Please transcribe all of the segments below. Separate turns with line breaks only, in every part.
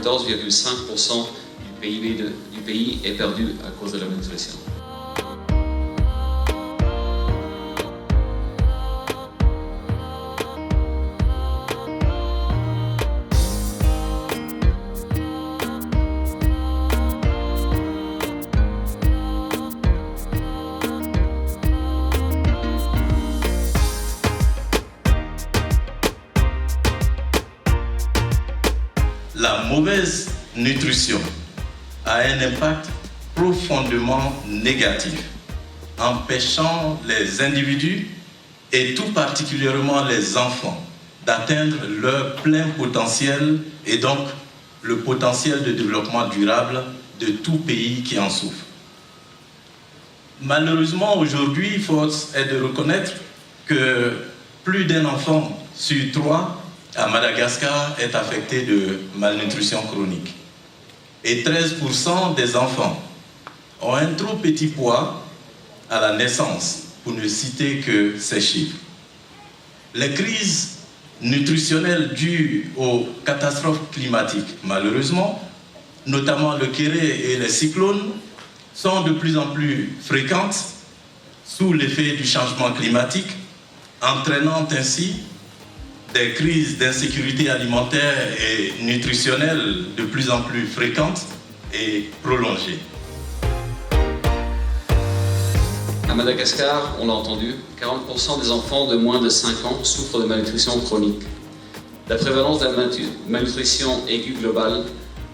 14,5% du PIB du pays est perdu à cause de la malnutrition.
La mauvaise nutrition a un impact profondément négatif, empêchant les individus et tout particulièrement les enfants d'atteindre leur plein potentiel et donc le potentiel de développement durable de tout pays qui en souffre. Malheureusement, aujourd'hui, force est de reconnaître que plus d'un enfant sur 3 à Madagascar est affecté de malnutrition chronique. Et 13% des enfants ont un trop petit poids à la naissance, pour ne citer que ces chiffres. Les crises nutritionnelles dues aux catastrophes climatiques, malheureusement, notamment le Kéré et les cyclones, sont de plus en plus fréquentes sous l'effet du changement climatique, entraînant ainsi des crises d'insécurité alimentaire et nutritionnelle de plus en plus fréquentes et prolongées.
À Madagascar, on l'a entendu, 40% des enfants de moins de 5 ans souffrent de malnutrition chronique. La prévalence de la malnutrition aiguë globale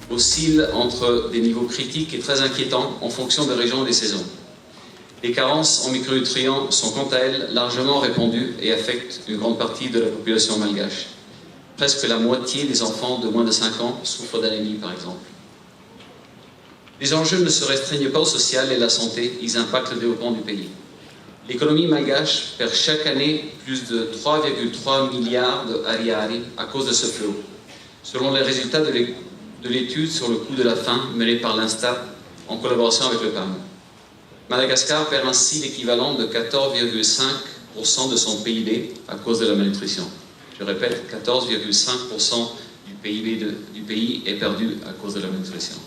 oscille entre des niveaux critiques et très inquiétants en fonction des régions et des saisons. Les carences en micronutriments sont quant à elles largement répandues et affectent une grande partie de la population malgache. Presque la moitié des enfants de moins de 5 ans souffrent d'anémie, par exemple. Les enjeux ne se restreignent pas au social et à la santé, ils impactent le développement du pays. L'économie malgache perd chaque année plus de 3,3 milliards de ariari à cause de ce fléau, selon les résultats de l'étude sur le coût de la faim menée par l'Instat en collaboration avec le PAM. Madagascar perd ainsi l'équivalent de 14,5% de son PIB à cause de la malnutrition. Je répète, 14,5% du PIB du pays est perdu à cause de la malnutrition.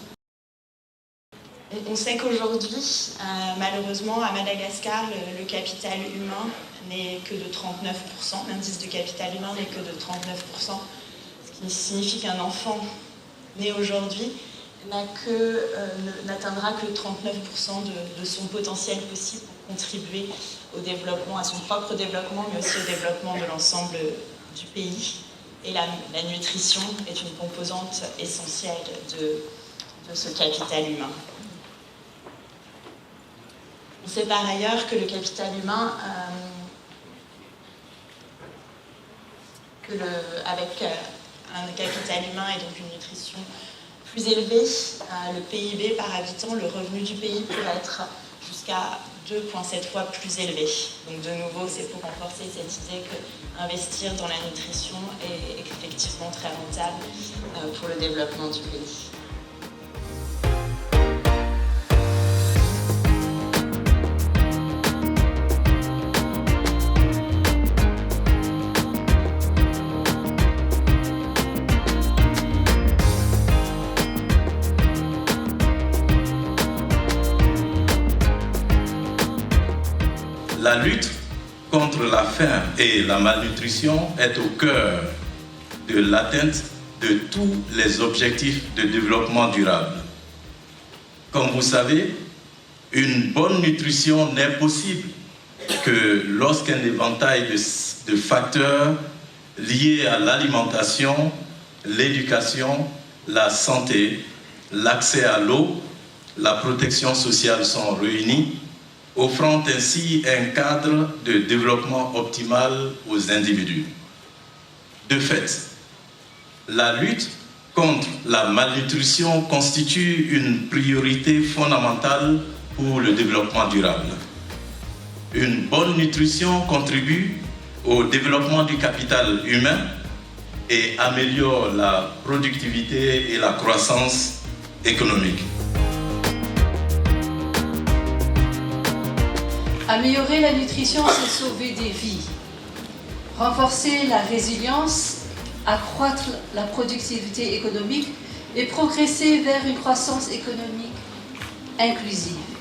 On sait qu'aujourd'hui, malheureusement, à Madagascar, le capital humain n'est que de 39%, l'indice de capital humain n'est que de 39%, ce qui signifie qu'un enfant né aujourd'hui n'atteindra que 39% de son potentiel possible pour contribuer au développement, à son propre développement, mais aussi au développement de l'ensemble du pays. Et la nutrition est une composante essentielle de ce capital humain. On sait par ailleurs que le capital humain, avec un capital humain et donc une nutrition plus élevée, le PIB par habitant, le revenu du pays peut être jusqu'à 2,7 fois plus élevé. Donc de nouveau, c'est pour renforcer cette idée qu'investir dans la nutrition est effectivement très rentable pour le développement du pays.
La lutte contre la faim et la malnutrition est au cœur de l'atteinte de tous les objectifs de développement durable. Comme vous savez, une bonne nutrition n'est possible que lorsqu'un éventail de facteurs liés à l'alimentation, l'éducation, la santé, l'accès à l'eau, la protection sociale sont réunis, offrant ainsi un cadre de développement optimal aux individus. De fait, la lutte contre la malnutrition constitue une priorité fondamentale pour le développement durable. Une bonne nutrition contribue au développement du capital humain et améliore la productivité et la croissance économique.
Améliorer la nutrition, c'est sauver des vies. Renforcer la résilience, accroître la productivité économique et progresser vers une croissance économique inclusive.